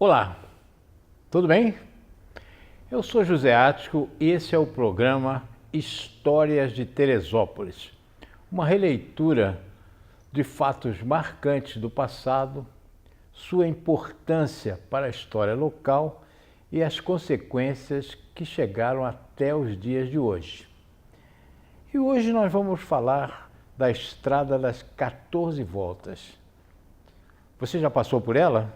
Olá, tudo bem? Eu sou José Ático e esse é o programa Histórias de Teresópolis, uma releitura de fatos marcantes do passado, sua importância para a história local e as consequências que chegaram até os dias de hoje. E hoje nós vamos falar da Estrada das 14 Voltas. Você já passou por ela?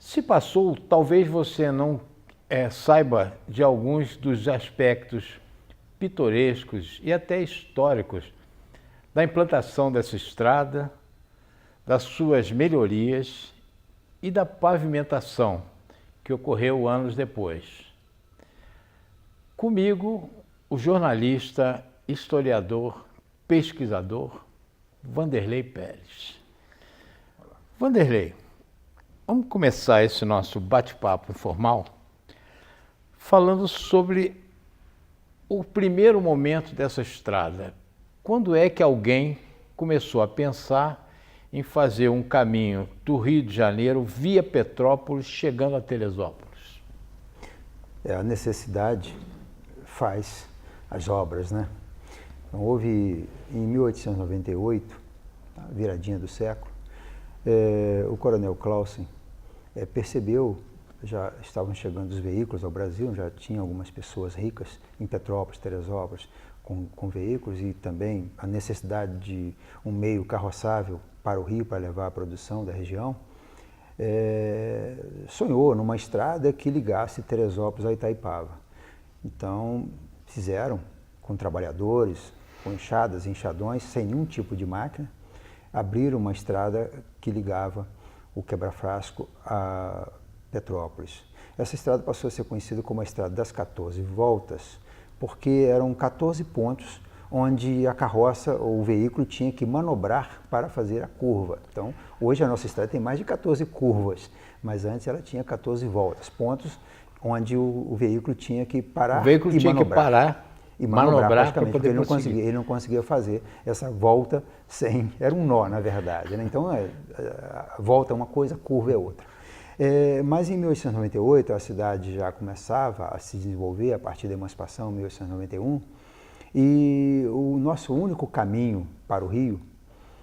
Se passou, talvez você não saiba de alguns dos aspectos pitorescos e até históricos da implantação dessa estrada, das suas melhorias e da pavimentação que ocorreu anos depois. Comigo, o jornalista, historiador, pesquisador, Vanderlei Pérez. Vanderlei, vamos começar esse nosso bate-papo informal falando sobre o primeiro momento dessa estrada. Quando é que alguém começou a pensar em fazer um caminho do Rio de Janeiro via Petrópolis, chegando a Teresópolis? A necessidade faz as obras, né? Então, houve em 1898, a viradinha do século, o coronel Clausen percebeu, já estavam chegando os veículos ao Brasil, já tinha algumas pessoas ricas em Petrópolis, Teresópolis, com veículos, e também a necessidade de um meio carroçável para o Rio, para levar a produção da região. Sonhou numa estrada que ligasse Teresópolis a Itaipava. Então, fizeram com trabalhadores, com enxadas e enxadões, sem nenhum tipo de máquina, abriram uma estrada que ligava o Quebra-Frasco a Petrópolis. Essa estrada passou a ser conhecida como a Estrada das 14 Voltas, porque eram 14 pontos onde a carroça ou o veículo tinha que manobrar para fazer a curva. Então, hoje a nossa estrada tem mais de 14 curvas, mas antes ela tinha 14 voltas, pontos onde o veículo tinha que parar e manobrar praticamente, porque ele não conseguia fazer essa volta sem... Era um nó, na verdade, né? Então, a volta é uma coisa, a curva é outra. Mas em 1898, a cidade já começava a se desenvolver a partir da emancipação, em 1891, e o nosso único caminho para o Rio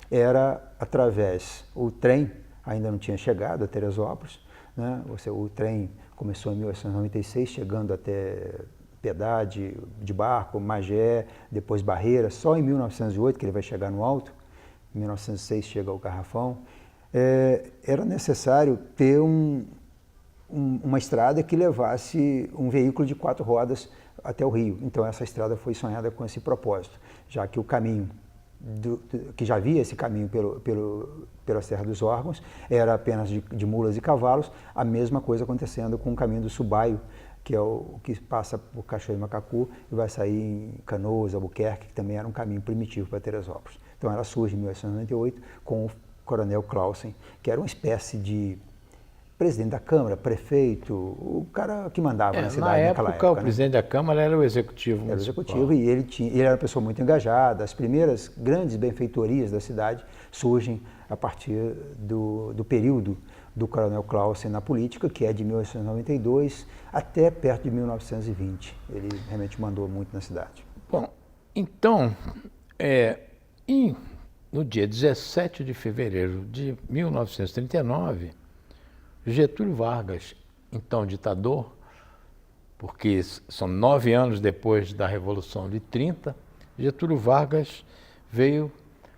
era através... O trem ainda não tinha chegado a Teresópolis, né? O trem começou em 1896, chegando até Piedade, de barco, Magé, depois Barreira. Só em 1908 que ele vai chegar no Alto. Em 1906 chega ao Garrafão. Era necessário ter uma estrada que levasse um veículo de 4 rodas até o Rio. Então essa estrada foi sonhada com esse propósito, já que o caminho, que já havia esse caminho pela Serra dos Órgãos, era apenas de mulas e cavalos, a mesma coisa acontecendo com o caminho do Subaio, que é o que passa por Cachoeiro e Macacu e vai sair em Canoas, Albuquerque, que também era um caminho primitivo para Teresópolis. Então ela surge em 1898 com o coronel Clausen, que era uma espécie de presidente da Câmara, prefeito, o cara que mandava na cidade naquela época. O presidente da Câmara era o executivo municipal. Era o executivo, e ele era uma pessoa muito engajada. As primeiras grandes benfeitorias da cidade surgem a partir do período do coronel Clausen na política, que é de 1892 até perto de 1920. Ele realmente mandou muito na cidade. Bom, então, no dia 17 de fevereiro de 1939, Getúlio Vargas, então ditador, porque são 9 anos depois da Revolução de 30, Getúlio Vargas veio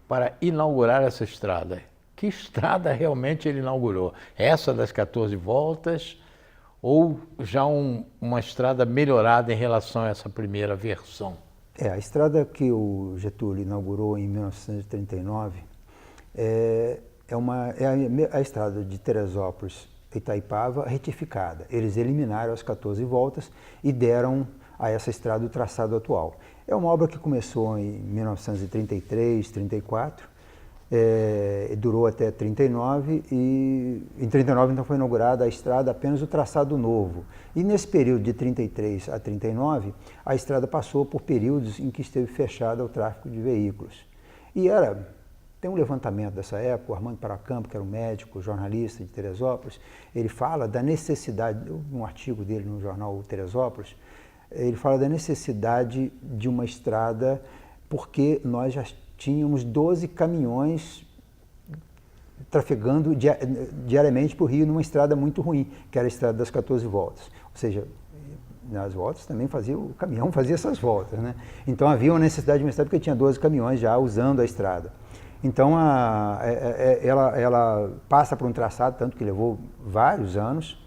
para inaugurar essa estrada. Que estrada realmente ele inaugurou? Essa das 14 voltas ou já uma estrada melhorada em relação a essa primeira versão? A estrada que o Getúlio inaugurou em 1939 é a estrada de Teresópolis Itaipava retificada. Eles eliminaram as 14 voltas e deram a essa estrada o traçado atual. É uma obra que começou em 1933, 34, durou até 39 e em 39 então foi inaugurada a estrada apenas o traçado novo. E nesse período de 33 a 39, a estrada passou por períodos em que esteve fechada ao tráfego de veículos. E era Tem um levantamento dessa época, o Armando Paracampo, que era um médico, jornalista de Teresópolis, ele fala da necessidade, um artigo dele no jornal Teresópolis, ele fala da necessidade de uma estrada, porque nós já tínhamos 12 caminhões trafegando diariamente para o Rio numa estrada muito ruim, que era a estrada das 14 voltas. Ou seja, nas voltas também o caminhão fazia essas voltas, né? Então havia uma necessidade de uma estrada porque tinha 12 caminhões já usando a estrada. Então ela passa por um traçado, tanto que levou vários anos.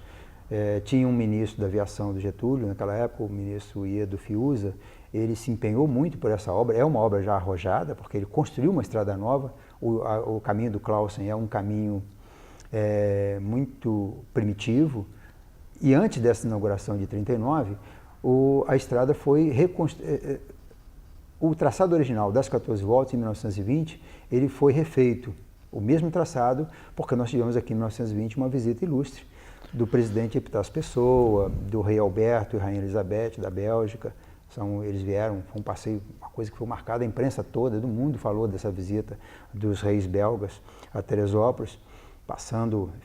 Tinha um ministro da aviação do Getúlio, naquela época, o ministro Iedo Fiuza, ele se empenhou muito por essa obra, é uma obra já arrojada, porque ele construiu uma estrada nova, o caminho do Clausen é um caminho muito primitivo, e antes dessa inauguração de 39, a estrada foi reconstruída. O traçado original das 14 voltas, em 1920, ele foi refeito, o mesmo traçado, porque nós tivemos aqui em 1920 uma visita ilustre do presidente Epitácio Pessoa, do rei Alberto e rainha Elizabeth, da Bélgica. Eles vieram, foi um passeio, uma coisa que foi marcada, a imprensa toda do mundo falou dessa visita dos reis belgas a Teresópolis,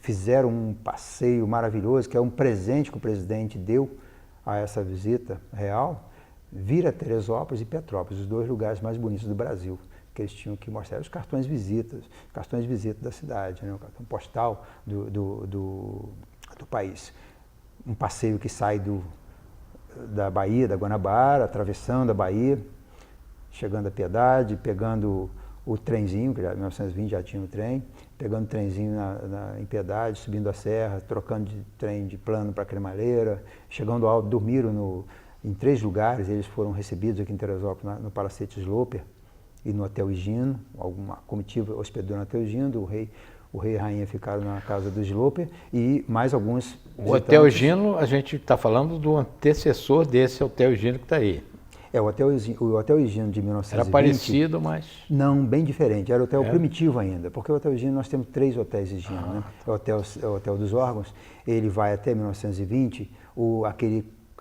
fizeram um passeio maravilhoso, que é um presente que o presidente deu a essa visita real, vir a Teresópolis e Petrópolis, os dois lugares mais bonitos do Brasil, que eles tinham que mostrar os cartões de visita da cidade, né? O cartão postal do país. Um passeio que sai da Baía, da Guanabara, atravessando a Baía, chegando à Piedade, pegando o trenzinho, que em 1920 já tinha o trem, pegando o trenzinho em Piedade, subindo a serra, trocando de trem de plano para Cremalheira, chegando alto, dormiram em 3 lugares, eles foram recebidos aqui em Teresópolis, no Palacete Sloper e no Hotel Higino, alguma comitiva hospedou no Hotel Higino, o rei e a rainha ficaram na casa do Sloper e mais alguns O Hotel Higino, a gente está falando do antecessor desse Hotel Higino que está aí. O Hotel Higino de 1920... Era parecido, mas... Não, bem diferente. Era hotel primitivo ainda, porque o Hotel Higino, nós temos 3 hotéis Higino, né? O Hotel dos Órgãos, ele vai até 1920,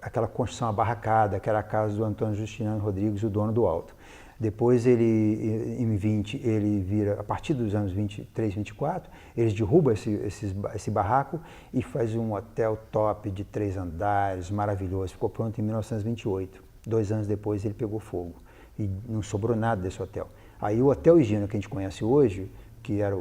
aquela construção abarracada, que era a casa do Antônio Justiniano Rodrigues, o dono do Alto. Depois em 20, ele vira, a partir dos anos 23, 24, eles derrubam esse barraco e faz um hotel top de 3 andares, maravilhoso. Ficou pronto em 1928. 2 anos depois ele pegou fogo e não sobrou nada desse hotel. Aí o Hotel Higino que a gente conhece hoje, que era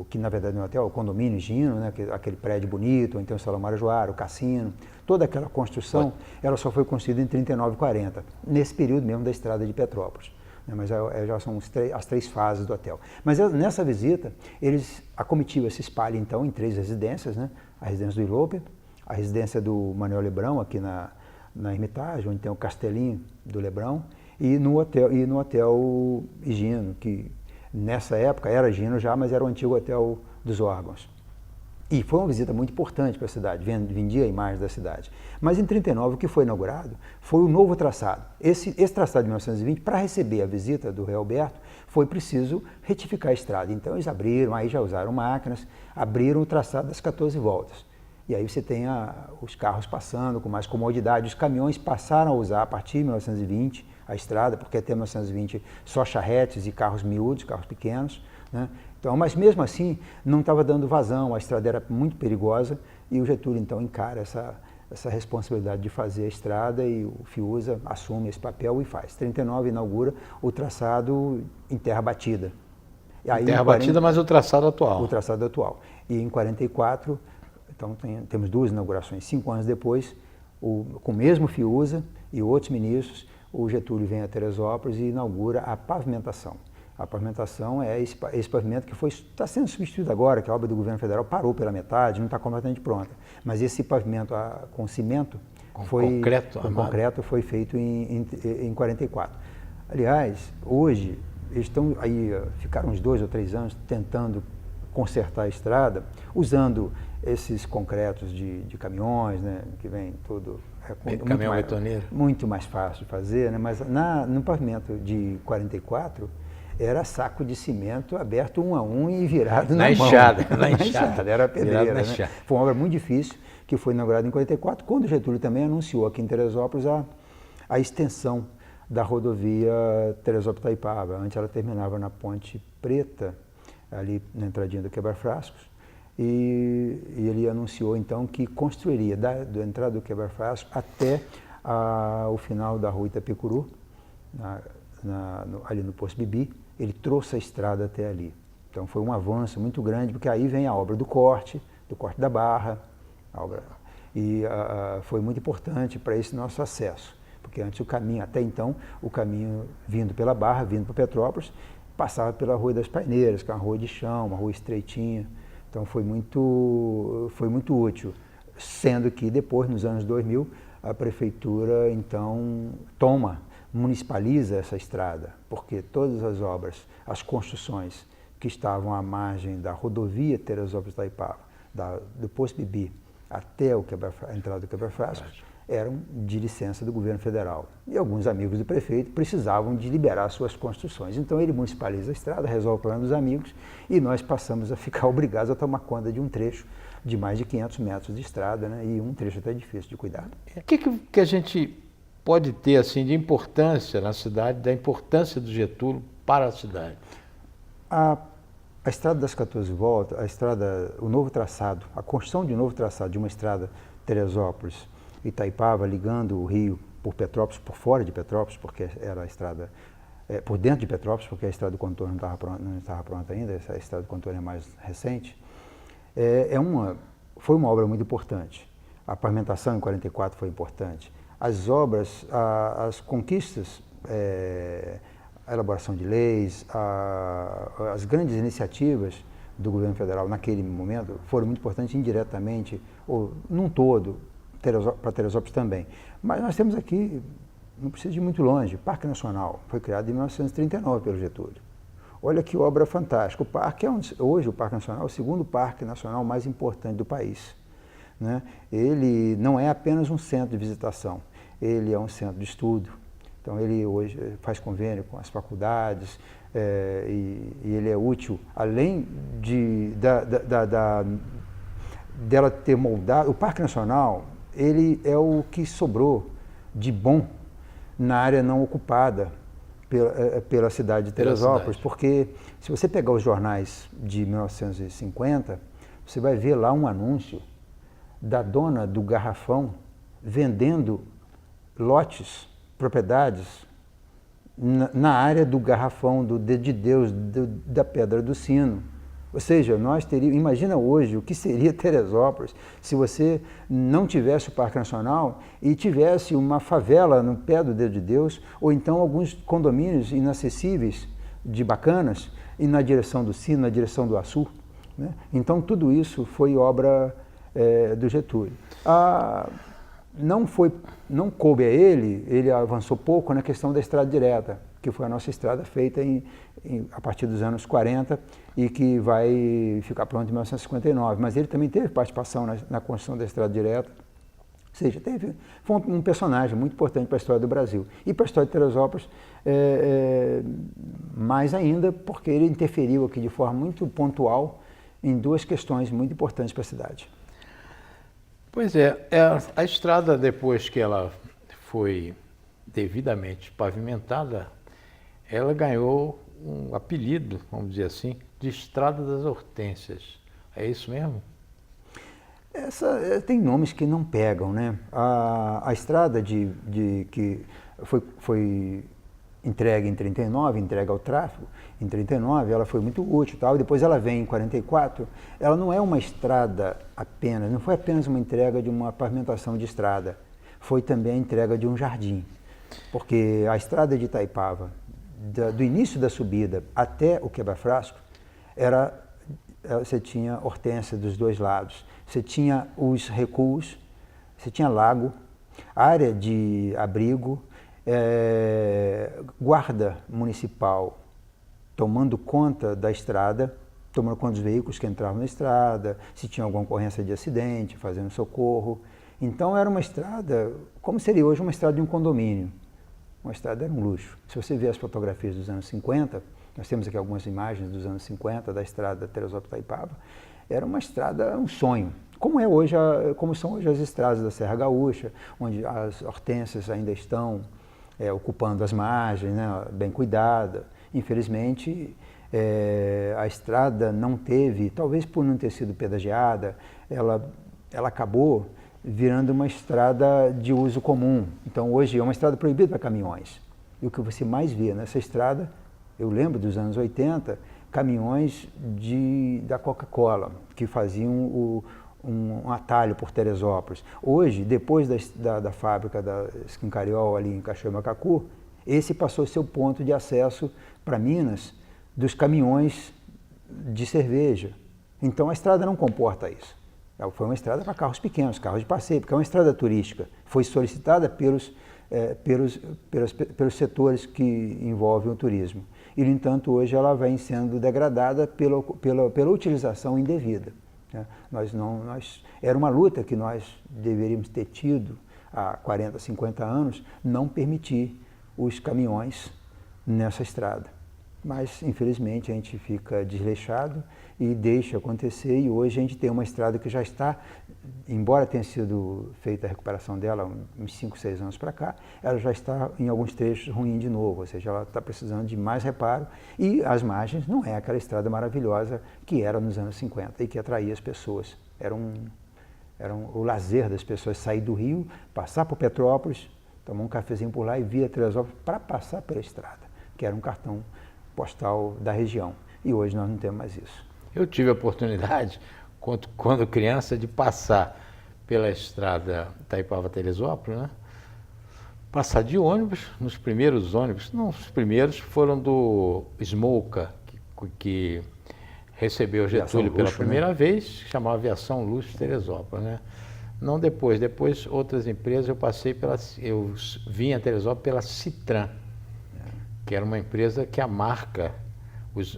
que na verdade não é hotel, o condomínio Higino, né, aquele prédio bonito, então o Salão Marajoara, o cassino, toda aquela construção, ela só foi construída em 39 e 40, nesse período mesmo da estrada de Petrópolis. Mas já são as 3 fases do hotel. Mas nessa visita, a comitiva se espalha então em 3 residências, né? A residência do Ilope, a residência do Manuel Lebrão, aqui na Hermitage, onde tem o Castelinho do Lebrão, e no Hotel Higino, que nessa época era Higino já, mas era o antigo Hotel dos Órgãos. E foi uma visita muito importante para a cidade, vendia a imagem da cidade. Mas em 39, o que foi inaugurado foi o novo traçado. Esse traçado de 1920, para receber a visita do rei Alberto, foi preciso retificar a estrada. Então eles abriram, aí já usaram máquinas, abriram o traçado das 14 voltas. E aí você tem os carros passando com mais comodidade. Os caminhões passaram a usar, a partir de 1920, a estrada, porque até 1920 só charretes e carros miúdos, carros pequenos, né? Então, mas mesmo assim, não estava dando vazão, a estrada era muito perigosa e o Getúlio, então, encara essa responsabilidade de fazer a estrada e o Fiuza assume esse papel e faz. Em 39 inaugura o traçado em terra batida. E aí, terra batida, mas o traçado atual. O traçado atual. E em 44, então temos 2 inaugurações. 5 anos depois, com o mesmo Fiuza e outros ministros, o Getúlio vem a Teresópolis e inaugura a pavimentação. A pavimentação é esse pavimento que está sendo substituído agora, que a obra do governo federal parou pela metade, não está completamente pronta. Mas esse pavimento com cimento, concreto, foi feito em 44. Aliás, hoje, eles estão aí, ficaram uns 2 ou 3 anos tentando consertar a estrada, usando esses concretos de caminhões, né, que vem tudo... caminhão betoneiro. Muito mais fácil de fazer, né, mas no pavimento de 44, era saco de cimento aberto 1 a 1 e virado na mão. Na enxada. Era pedreira, né? Foi uma obra muito difícil, que foi inaugurada em 44, quando Getúlio também anunciou aqui em Teresópolis a extensão da rodovia Teresópolis-Itaipava. Antes ela terminava na Ponte Preta, ali na entradinha do Quebra-Frascos, e ele anunciou então que construiria da entrada do Quebra-Frascos até o final da rua Itapecuru, ali no Poço Bibi. Ele trouxe a estrada até ali. Então foi um avanço muito grande, porque aí vem a obra do corte da barra, e foi muito importante para esse nosso acesso, porque antes o caminho, até então, o caminho vindo pela Barra, vindo para Petrópolis, passava pela Rua das Paineiras, que é uma rua de chão, uma rua estreitinha. Então foi muito útil, sendo que depois, nos anos 2000, a prefeitura então municipaliza essa estrada, porque todas as obras, as construções que estavam à margem da rodovia Teresópolis-Itaipava, do Poço Bibi até a entrada do Quebra-Frascos, eram de licença do governo federal. E alguns amigos do prefeito precisavam de liberar suas construções. Então ele municipaliza a estrada, resolve o problema dos amigos, e nós passamos a ficar obrigados a tomar conta de um trecho de mais de 500 metros de estrada, né? E um trecho até difícil de cuidar. O que a gente pode ter assim, de importância na cidade, da importância do Getúlio para a cidade? A estrada das 14 voltas, o novo traçado, a construção de um novo traçado de uma estrada Teresópolis-Itaipava, ligando o Rio por Petrópolis, por fora de Petrópolis, porque era a estrada, por dentro de Petrópolis, porque a estrada do contorno não estava pronta ainda, essa estrada do contorno é mais recente, foi uma obra muito importante. A pavimentação em 44 foi importante. As obras, as conquistas, a elaboração de leis, as grandes iniciativas do governo federal naquele momento foram muito importantes indiretamente, ou num todo, para Teresópolis também. Mas nós temos aqui, não precisa ir muito longe, Parque Nacional, foi criado em 1939 pelo Getúlio. Olha que obra fantástica. O parque hoje o Parque Nacional é o segundo parque nacional mais importante do país, né? Ele não é apenas um centro de visitação, ele é um centro de estudo. Então ele hoje faz convênio com as faculdades, e ele é útil, além dela ter moldado. O Parque Nacional, ele é o que sobrou de bom na área não ocupada pela cidade de Teresópolis, porque se você pegar os jornais de 1950, você vai ver lá um anúncio da dona do Garrafão vendendo lotes, propriedades na área do Garrafão, do Dedo de Deus, da Pedra do Sino. Ou seja, imagina hoje o que seria Teresópolis se você não tivesse o Parque Nacional e tivesse uma favela no pé do Dedo de Deus, ou então alguns condomínios inacessíveis de Bacanas, e na direção do Sino, na direção do Açu, né? Então tudo isso foi obra do Getúlio. Não coube a ele avançou pouco na questão da estrada direta, que foi a nossa estrada feita a partir dos anos 40 e que vai ficar pronta em 1959. Mas ele também teve participação na construção da estrada direta, ou seja, foi um personagem muito importante para a história do Brasil. E para a história de Teresópolis, mais ainda, porque ele interferiu aqui de forma muito pontual em duas questões muito importantes para a cidade. Pois a estrada, depois que ela foi devidamente pavimentada, ela ganhou um apelido, vamos dizer assim, de Estrada das Hortênsias. É isso mesmo? Tem nomes que não pegam, né? A estrada que foi entregue em 39, entregue ao tráfego, em 39 ela foi muito útil, tal, e depois ela vem em 44, ela não é uma estrada apenas, não foi apenas uma entrega de uma pavimentação de estrada, foi também a entrega de um jardim, porque a estrada de Itaipava, do início da subida até o Quebra-Frasco, você tinha hortênsia dos dois lados, você tinha os recuos, você tinha lago, área de abrigo, guarda municipal tomando conta da estrada, tomando conta dos veículos que entravam na estrada, se tinha alguma ocorrência de acidente, fazendo socorro. Então era uma estrada, como seria hoje uma estrada de um condomínio. Uma estrada era um luxo. Se você ver as fotografias dos anos 50, nós temos aqui algumas imagens dos anos 50 da estrada Teresópolis-Itaipava, era uma estrada, um sonho. Como são hoje as estradas da Serra Gaúcha, onde as hortênsias ainda estão ocupando as margens, né, bem cuidada. Infelizmente, a estrada não teve, talvez por não ter sido pedagiada, ela acabou virando uma estrada de uso comum. Então, hoje é uma estrada proibida para caminhões. E o que você mais vê nessa estrada, eu lembro dos anos 80, caminhões da Coca-Cola, que faziam um atalho por Teresópolis. Hoje, depois da fábrica da Skincariol ali em Cachoeira Macacu, esse passou a ser o ponto de acesso para Minas dos caminhões de cerveja. Então a estrada não comporta isso. Foi uma estrada para carros pequenos, carros de passeio, porque é uma estrada turística. Foi solicitada pelos setores que envolvem o turismo. E, no entanto, hoje ela vem sendo degradada pela utilização indevida. Era uma luta que nós deveríamos ter tido há 40, 50 anos, não permitir os caminhões nessa estrada. Mas, infelizmente, a gente fica desleixado e deixa acontecer, e hoje a gente tem uma estrada que já está, embora tenha sido feita a recuperação dela uns 5, 6 anos para cá, ela já está em alguns trechos ruim de novo, ou seja, ela está precisando de mais reparo, e as margens não é aquela estrada maravilhosa que era nos anos 50 e que atraía as pessoas. Era o lazer das pessoas sair do Rio, passar por Petrópolis, tomar um cafezinho por lá e via Teresópolis para passar pela estrada, que era um cartão postal da região. E hoje nós não temos mais isso. Eu tive a oportunidade, quando criança, de passar pela estrada Itaipava-Teresópolis, né? Passar de ônibus, nos primeiros ônibus, não, os primeiros foram do Smolca, que recebeu Getúlio pela primeira vez, chamava Aviação Luxo Teresópolis, né? Não depois outras empresas eu vim a Teresópolis pela Citran, que era uma empresa que a marca,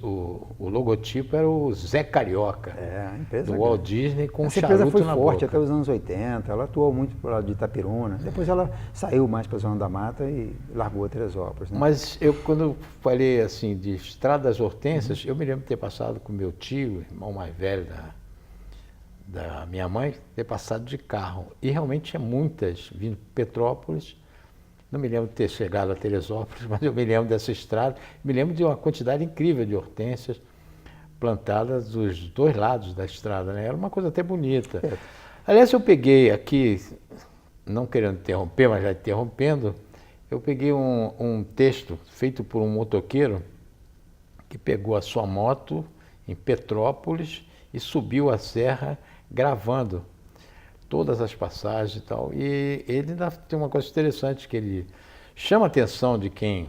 o logotipo era o Zé Carioca, a empresa do Walt Disney com essa charuto empresa foi na forte boca. até os anos 80, ela atuou muito para lado de Itapiruna, depois ela saiu mais para a Zona da Mata e largou a Teresópolis. Né? Mas quando eu falei assim de Estrada das Hortênsias, eu me lembro de ter passado com meu tio, irmão mais velho da minha mãe, ter passado de carro. E realmente tinha muitas vindo de Petrópolis. Não me lembro de ter chegado a Teresópolis, mas eu me lembro dessa estrada. Me lembro de uma quantidade incrível de hortênsias plantadas dos dois lados da estrada, né? Era uma coisa até bonita. Aliás, eu peguei aqui, não querendo interromper, mas já interrompendo, eu peguei um texto feito por um motoqueiro que pegou a sua moto em Petrópolis e subiu a serra gravando todas as passagens e tal. E ele ainda tem uma coisa interessante, que ele chama a atenção de quem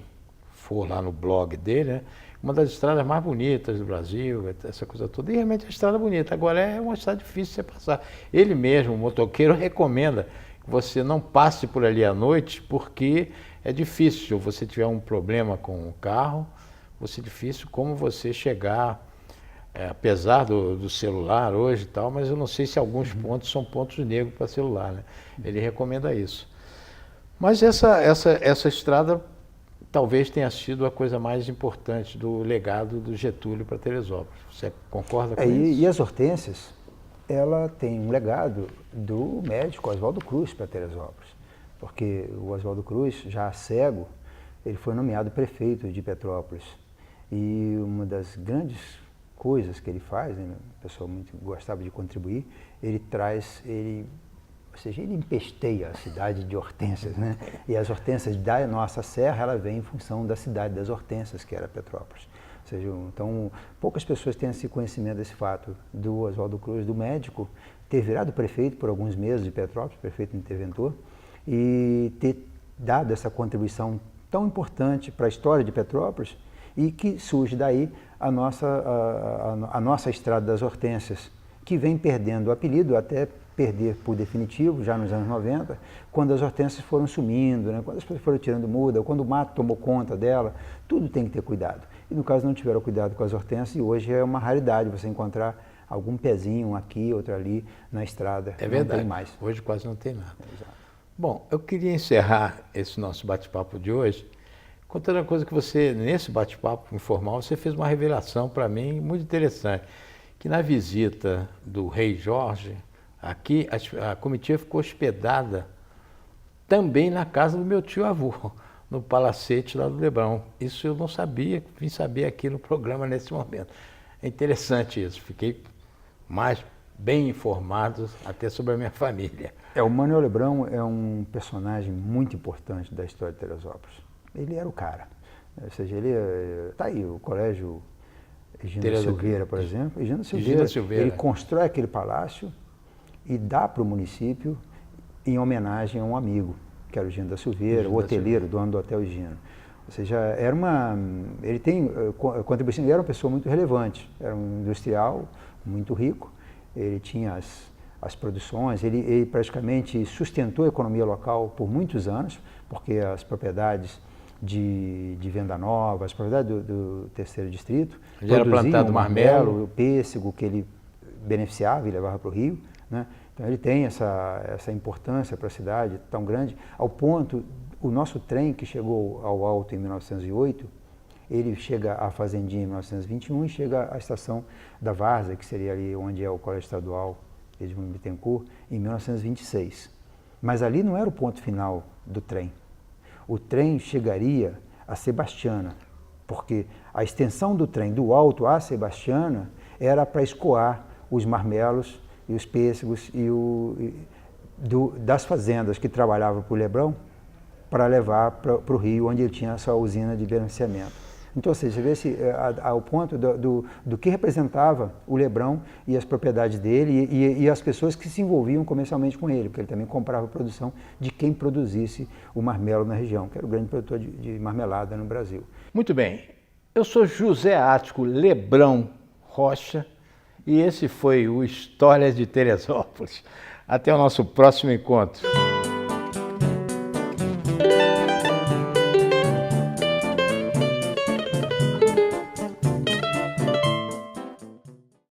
for lá no blog dele, né? Uma das estradas mais bonitas do Brasil, essa coisa toda. E realmente é uma estrada bonita. Agora é uma estrada difícil de você passar. Ele mesmo, o motoqueiro, recomenda que você não passe por ali à noite, porque é difícil. Se você tiver um problema com o carro, vai ser difícil como você chegar, apesar do celular hoje e tal, mas eu não sei se alguns pontos são pontos negros para celular, né? Ele recomenda isso. Mas essa estrada talvez tenha sido a coisa mais importante do legado do Getúlio para Teresópolis. Você concorda com isso? E as hortênsias, ela tem um legado do médico Oswaldo Cruz para Teresópolis, porque o Oswaldo Cruz, já cego, ele foi nomeado prefeito de Petrópolis. E uma das grandes coisas que ele faz, né, a pessoa muito gostava de contribuir, ele empesteia a cidade de hortênsias, né? E as hortênsias da nossa serra, ela vem em função da cidade das hortênsias, que era Petrópolis. Ou seja, então, poucas pessoas têm esse conhecimento desse fato do Oswaldo Cruz, do médico, ter virado prefeito por alguns meses de Petrópolis, prefeito interventor, e ter dado essa contribuição tão importante para a história de Petrópolis, e que surge daí a nossa Estrada das Hortênsias, que vem perdendo o apelido, até perder por definitivo, já nos anos 90, quando as hortênsias foram sumindo, né? Quando as pessoas foram tirando muda, quando o mato tomou conta dela, tudo tem que ter cuidado. E no caso não tiveram cuidado com as hortênsias, e hoje é uma raridade você encontrar algum pezinho aqui, outro ali na estrada. É verdade, não tem mais. Hoje quase não tem nada. Exato. Bom, eu queria encerrar esse nosso bate-papo de hoje contando uma coisa que você, nesse bate-papo informal, você fez uma revelação para mim muito interessante, que na visita do rei Jorge, aqui a comitiva ficou hospedada também na casa do meu tio-avô, no palacete lá do Lebrão. Isso eu não sabia, vim saber aqui no programa nesse momento. É interessante isso, fiquei mais bem informado até sobre a minha família. O Manuel Lebrão é um personagem muito importante da história de Teresópolis. Ele era o cara. Ou seja, ele está aí, o colégio Higino Silveira, por exemplo. Higino Silveira, ele constrói aquele palácio e dá para o município em homenagem a um amigo, que era o Higino da Silveira, o hoteleiro, dono do Hotel Higino. Ou seja, ele tem contribuição, ele era uma pessoa muito relevante, era um industrial muito rico, ele tinha as produções, ele praticamente sustentou a economia local por muitos anos, porque as propriedades de Venda Nova, as propriedades do terceiro distrito, já produziam o marmelo, o pêssego que ele beneficiava e levava para o Rio, né? Então ele tem essa importância para a cidade tão grande, ao ponto, o nosso trem que chegou ao Alto em 1908, ele chega à Fazendinha em 1921 e chega à estação da Várzea, que seria ali onde é o Colégio Estadual Edmundo Bittencourt, em 1926. Mas ali não era o ponto final do trem. O trem chegaria a Sebastiana, porque a extensão do trem do Alto a Sebastiana era para escoar os marmelos e os pêssegos das fazendas que trabalhavam para o Lebrão para levar para o Rio, onde ele tinha a sua usina de beneficiamento. Então, ou seja, você vê ao ponto do que representava o Lebrão e as propriedades dele e as pessoas que se envolviam comercialmente com ele, porque ele também comprava a produção de quem produzisse o marmelo na região, que era o grande produtor de marmelada no Brasil. Muito bem, eu sou José Ático Lebrão Rocha e esse foi o Histórias de Teresópolis. Até o nosso próximo encontro.